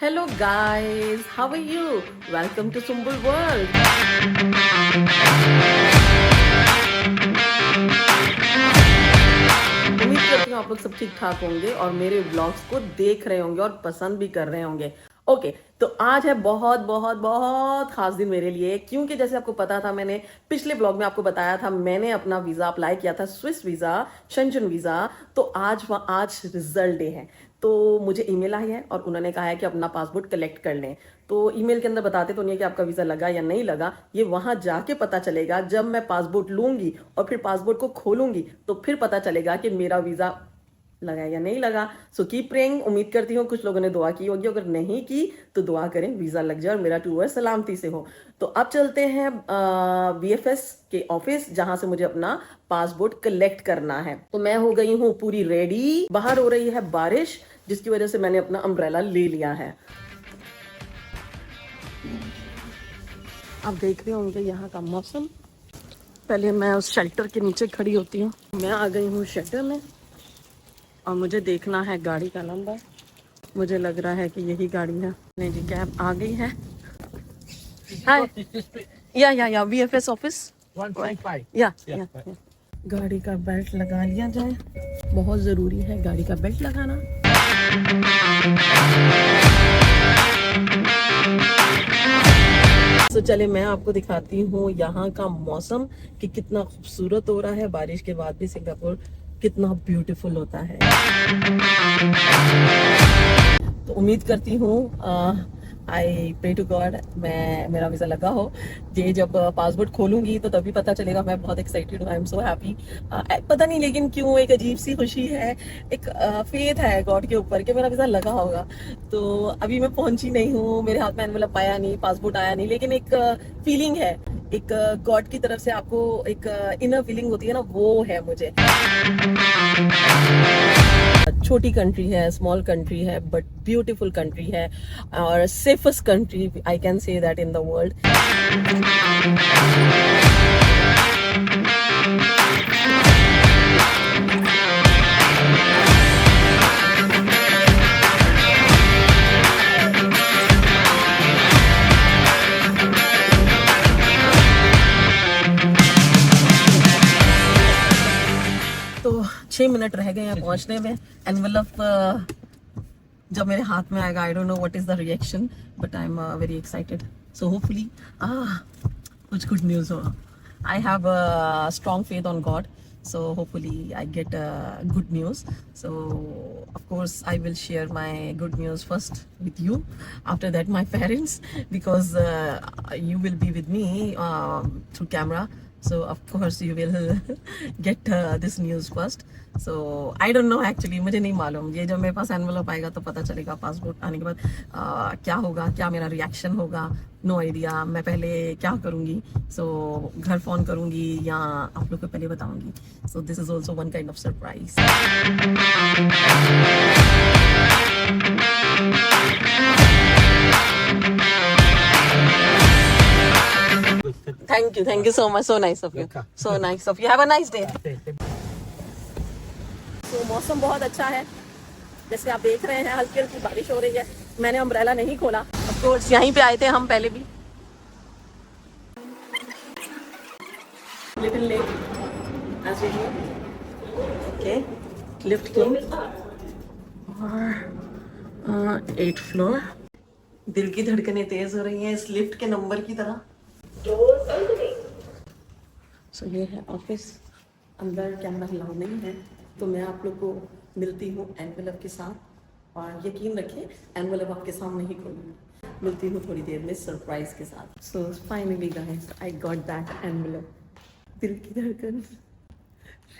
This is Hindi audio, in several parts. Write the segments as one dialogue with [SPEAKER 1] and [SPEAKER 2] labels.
[SPEAKER 1] Hello guys, how are you? Welcome to Sumbul World. उम्मीद करती हूँ आप लोग सब ठीक ठाक होंगे और मेरे व्लॉग्स को देख रहे होंगे और पसंद भी कर रहे होंगे। ओके, तो आज है बहुत बहुत बहुत खास दिन मेरे लिए, क्योंकि जैसे आपको पता था, मैंने पिछले ब्लॉग में आपको बताया था, मैंने अपना वीजा अप्लाई किया था, स्विस वीजा, शेंजन वीजा। तो आज रिजल्ट डे है। तो मुझे ईमेल आई है और उन्होंने कहा है कि अपना पासपोर्ट कलेक्ट कर लें। तो ईमेल के अंदर बताते तो नहीं है कि आपका वीजा लगा या नहीं लगा, ये वहां जाके पता चलेगा जब मैं पासपोर्ट लूंगी और फिर पासपोर्ट को खोलूंगी तो फिर पता चलेगा कि मेरा वीजा लगा या नहीं लगा। So keep praying. उम्मीद करती हूँ कुछ लोगों ने दुआ की होगी, अगर नहीं की तो दुआ करें वीजा लग जाए और मेरा टूर सलामती से हो। तो अब चलते हैं VFS के ऑफिस, जहां से मुझे अपना पासपोर्ट कलेक्ट करना है। तो मैं हो गई हूँ पूरी रेडी। बाहर हो रही है बारिश, जिसकी वजह से मैंने अपना अम्ब्रेला ले लिया है। आप देख रहे होंगे यहाँ का मौसम। पहले मैं उस शेल्टर के नीचे खड़ी होती हूँ। मैं आ गई हूँ शेल्टर में और मुझे देखना है गाड़ी का नंबर। मुझे लग रहा है कि यही गाड़ी है। नहीं जी, कैब आ गई है। हाय, या VFS ऑफिस
[SPEAKER 2] 135.
[SPEAKER 1] या गाड़ी का बेल्ट लगा लिया जाए, बहुत ज़रूरी है गाड़ी का बेल्ट लगाना। तो चले मैं आपको दिखाती हूँ यहाँ का मौसम कि कितना खूबसूरत हो रहा है। बारिश के बाद भी सिंगापुर कितना ब्यूटीफुल होता है। तो उम्मीद करती हूँ, आई प्रे टू गॉड, मेरा वीजा लगा हो। ये जब पासपोर्ट खोलूंगी तो तभी पता चलेगा। मैं बहुत एक्साइटेड हूँ, आई एम सो हैप्पी। पता नहीं लेकिन क्यों एक अजीब सी खुशी है, एक फेथ है गॉड के ऊपर कि मेरा वीजा लगा होगा। तो अभी मैं पहुंची नहीं हूँ, मेरे हाथ में एनवेलप आया नहीं, पासपोर्ट आया नहीं, लेकिन एक फीलिंग है, एक गॉड की तरफ से आपको एक इनर फीलिंग होती है ना, वो है मुझे। छोटी कंट्री है, स्मॉल कंट्री है, बट ब्यूटीफुल कंट्री है और safest country I can say that in the world. तो 6 मिनट रह गए हैं पहुंचने में। एनवेलप जब मेरे हाथ में आएगा, I don't know what is the reaction, but I am very excited. So hopefully कुछ गुड न्यूज हो। I have strong faith on God, so hopefully I get good news. So of course I will share my good news first with you, after that my parents, because you will be with me through camera. So of course you will get this news first. So I don't know actually, मुझे नहीं मालूम। ये जब मेरे पास एनवेलप आएगा तो पता चलेगा। पासपोर्ट आने के बाद क्या होगा, क्या मेरा रिएक्शन होगा, नो आइडिया। मैं पहले क्या करूँगी, सो घर फ़ोन करूँगी या आप लोग को पहले बताऊँगी। So this is also one kind of surprise. Thank you so much. So nice of you. So nice of you. Have a nice day. तो मौसम बहुत अच्छा है, जैसे आप देख रहे हैं, हल्की हल्की बारिश हो रही है। मैंने अम्ब्रेला नहीं खोला, ऑफ कोर्स यहीं पे आए थे हम पहले भी। Little late as usual. Okay, lift किंग और 8th फ्लोर। दिल की धड़कनें तेज हो रही हैं इस लिफ्ट के नंबर की तरह। सो ये है ऑफिस। अंदर कैमरा अलाउ नहीं है, तो मैं आप लोग को मिलती हूँ एनवेलप के साथ। और यकीन रखें, एनवेलप आपके सामने ही खोलूँगी। मिलती हूँ थोड़ी देर में सरप्राइज के साथ। So finally guys, I got that envelope. दिल की धड़कन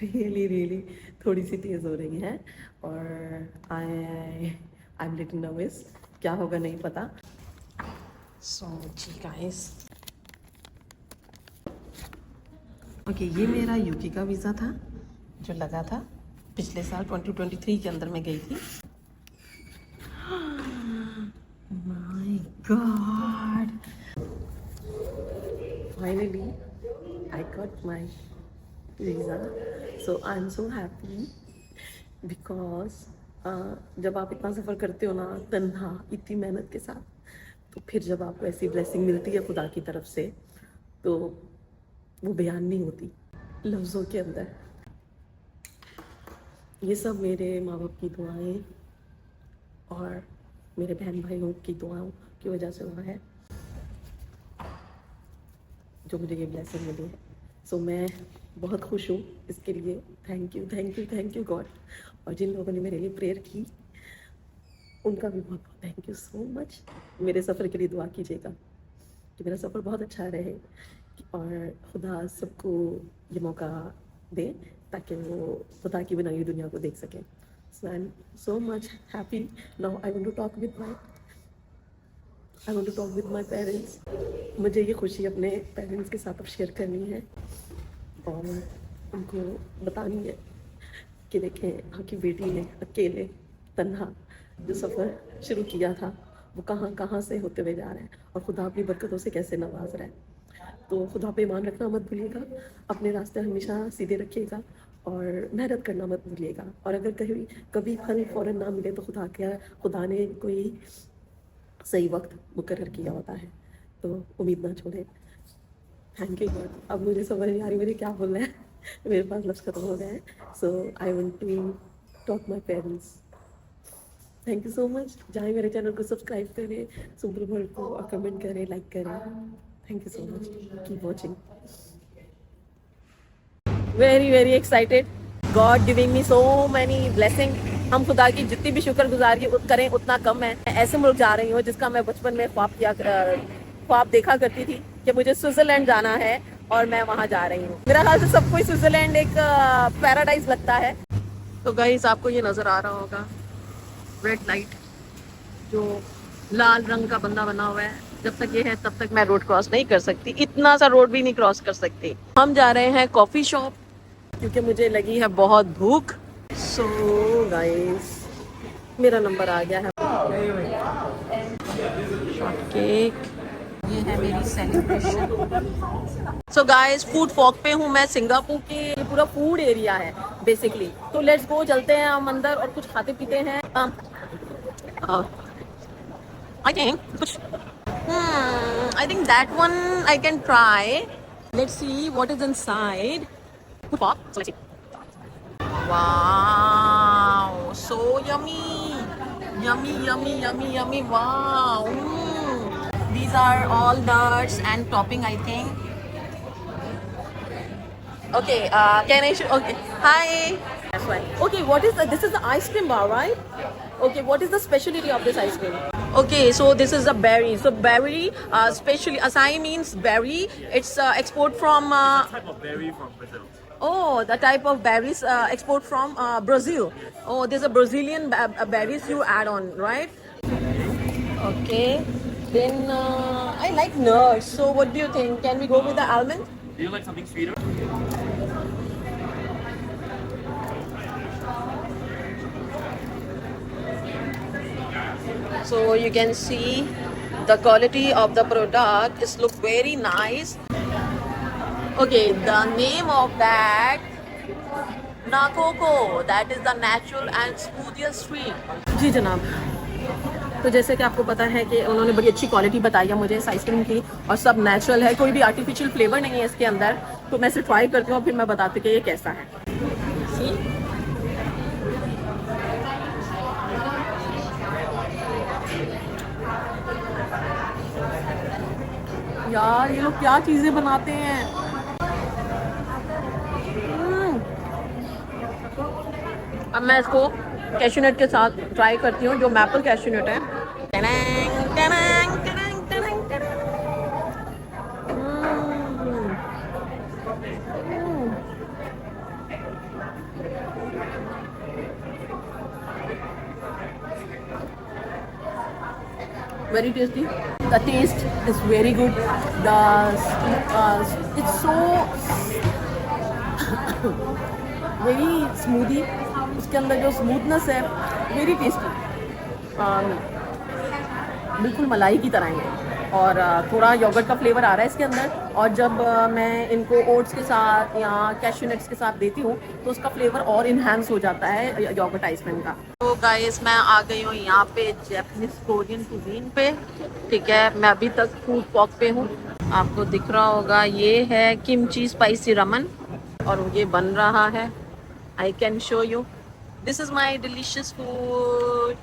[SPEAKER 1] रियली थोड़ी सी तेज हो रही है और आई एम लिटिल नर्वस। क्या होगा नहीं पता। सो जी गाइस, ओके, ये मेरा यूके का वीज़ा था जो लगा था पिछले साल 2023 के अंदर मैं गई थी। My God, finally I got my visa. So I am so happy because जब आप इतना सफ़र करते हो ना तन्हा, इतनी मेहनत के साथ, तो फिर जब आपको ऐसी ब्लेसिंग मिलती है खुदा की तरफ से, तो वो बयान नहीं होती लफ्ज़ों के अंदर। ये सब मेरे माँ बाप की दुआएं और मेरे बहन भाइयों की दुआओं की वजह से हुआ है जो मुझे ये ब्लेसिंग मिली है। सो मैं बहुत खुश हूँ इसके लिए। Thank you, thank you, thank you God. और जिन लोगों ने मेरे लिए प्रेयर की, उनका भी बहुत बहुत थैंक यू सो मच। मेरे सफ़र के लिए दुआ कीजिएगा कि मेरा सफ़र बहुत अच्छा रहे और खुदा सबको ये मौका दे ताकि वो खुदा की बनाई हुई दुनिया को देख सकें। So I am so much happy now. I want to talk with my parents. मुझे ये खुशी अपने पेरेंट्स के साथ अब शेयर करनी है और उनको बतानी है कि देखें आपकी बेटी ने अकेले तन्हा जो सफ़र शुरू किया था वो कहाँ कहाँ से होते हुए जा रहा है और खुदा अपनी बरकतों से कैसे नवाज रहा है। तो खुदा पे ईमान रखना मत भूलिएगा, अपने रास्ते हमेशा सीधे रखिएगा और मेहनत करना मत भूलिएगा। और अगर कभी फल फ़ौरन ना मिले तो खुदा ने कोई सही वक्त मुकर्रर किया होता है, तो उम्मीद ना छोड़ें। Thank you God. अब मुझे समझ नहीं आ रही मुझे क्या बोलना है, मेरे पास लफ्ज़ खत्म हो गए हैं। So I want to talk my parents. Thank you so much. जाएँ मेरे चैनल को सब्सक्राइब करें, सुपर वर्ल्ड को, और कमेंट करें, लाइक करें। Thank you so much. Keep watching. Very very excited. God giving me so many blessing. हम खुदा की जितनी भी शुक्रगुजारी करें उतना कम है। ऐसे मुल्क जा रही हूँ जिसका मैं बचपन में ख्वाब देखा करती थी कि मुझे स्विट्जरलैंड जाना है और मैं वहाँ जा रही हूँ। मेरा ख्याल से सबको स्विट्जरलैंड एक पैराडाइज लगता है। तो गाइस आपको ये नज़र आ रहा होगा रेड लाइट जो लाल रंग का बंदा बना हुआ है, जब तक ये है तब तक मैं रोड क्रॉस नहीं कर सकती। इतना सा रोड भी नहीं क्रॉस कर सकती। हम जा रहे हैं कॉफ़ी शॉप क्योंकि मुझे लगी है बहुत भूख। सो गाइस मेरा नंबर आ गया है। केक, ये है मेरी सेलिब्रेशन। सो गाइस फूड फॉक पे हूँ मैं। सिंगापुर के ये पूरा फूड एरिया है बेसिकली। तो लेट्स गो, चलते हैं हम अंदर और कुछ खाते पीते हैं। आई थिंक कुछ I think that one I can try. Let's see what is inside. Food pop. So let's see. Wow, so yummy, yummy, yummy, yummy, yummy. Wow. These are all nuts and topping, I think. Okay. Can I show? Okay. Hi. That's right. Okay. What is this? Is the ice cream bar, right? Okay. What is the specialty of this ice cream? Okay, so this is a berry. So berry, especially acai means berry. It's export from.
[SPEAKER 2] Type of berry from Brazil.
[SPEAKER 1] Oh, the type of berries export from Brazil. Oh, there's a Brazilian berries you add on, right? Okay. Then I like nuts. So what do you think? Can we go with the almond?
[SPEAKER 2] Do you like something sweeter?
[SPEAKER 1] So you can see the quality of the product is look very nice. Okay, the name of that Nakoko, that is the natural and smoothiest sweet. जी जनाब, तो जैसे कि आपको पता है कि उन्होंने बड़ी अच्छी क्वालिटी बताई है मुझे इस आइसक्रीम की और सब नेचुरल है, कोई भी आर्टिफिशियल फ्लेवर नहीं है इसके अंदर। तो मैं इसे ट्राई करती हूँ और फिर मैं बताती हूँ कि ये कैसा है। See? यार ये लोग क्या चीजें बनाते हैं। अब मैं इसको कैश्यूनट के साथ ट्राई करती हूँ, जो मैपल कैश्यूनट है। टनंग, टनंग, टनंग, टनंग, टनंग। Very tasty. The taste is very good. It's so very smoothie. उसके अंदर जो स्मूथनेस है, very tasty. बिल्कुल मलाई की तरह है। और थोड़ा योगर्ट का फ्लेवर आ रहा है इसके अंदर। और जब मैं इनको ओट्स के साथ या कैश्यू नट्स के साथ देती हूँ तो उसका फ्लेवर और इन्हांस हो जाता है योगर्ट आइसक्रीम का। तो गाइस मैं आ गई हूँ यहाँ पे जैपनीज कोरियन कुजीन पे। ठीक है, मैं अभी तक फूड पॉक पे हूँ। आपको दिख रहा होगा ये है किमची स्पाइसी रमन और ये बन रहा है। I can show you, this is my delicious food.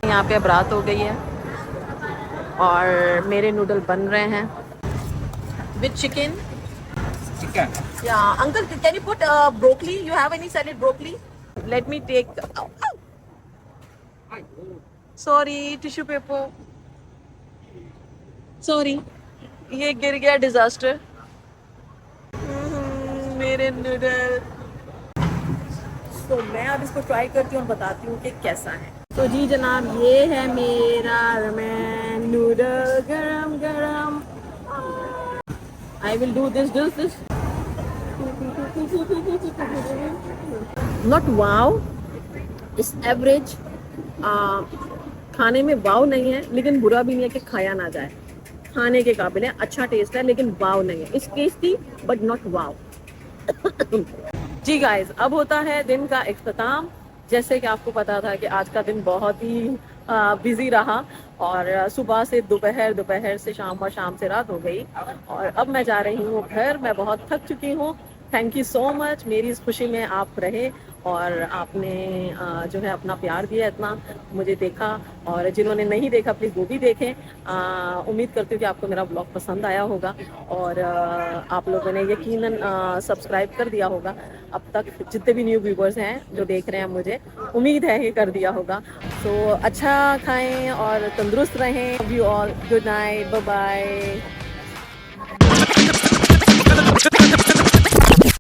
[SPEAKER 1] यहाँ पे अब रात हो गई है और मेरे नूडल बन रहे हैं with chicken.
[SPEAKER 2] Chicken.
[SPEAKER 1] Yeah, uncle, can you put broccoli? You have any salad broccoli? Let me take. Ow, ow. Sorry, tissue paper. Sorry, ये गिर गया डिजास्टर। मेरे नूडल। तो मैं अब इसको ट्राई करती हूँ और बताती हूँ कि कैसा है। तो जी जनाब, ये है मेरा रमेन नूडल गरम गरम। I will do this. Not wow, it's average. खाने में वाव नहीं है लेकिन बुरा भी नहीं है कि खाया ना जाए। खाने के काबिल है, अच्छा टेस्ट है लेकिन वाव नहीं है। It's tasty but not wow. जी गाइस, अब होता है दिन का इख्तिताम। जैसे कि आपको पता था कि आज का दिन बहुत ही बिजी रहा और सुबह से दोपहर, दोपहर से शाम और शाम से रात हो गई और अब मैं जा रही हूँ घर। मैं बहुत थक चुकी हूँ। थैंक यू सो मच, मेरी इस खुशी में आप रहे और आपने जो है अपना प्यार दिया, इतना मुझे देखा। और जिन्होंने नहीं देखा प्लीज़ वो भी देखें। उम्मीद करती हूँ कि आपको मेरा ब्लॉग पसंद आया होगा और आप लोगों ने यकीनन सब्सक्राइब कर दिया होगा। अब तक जितने भी न्यू व्यूवर्स हैं जो देख रहे हैं, मुझे उम्मीद है कि कर दिया होगा। तो अच्छा खाएं और तंदुरुस्त रहें। Love you all, good night, bye bye.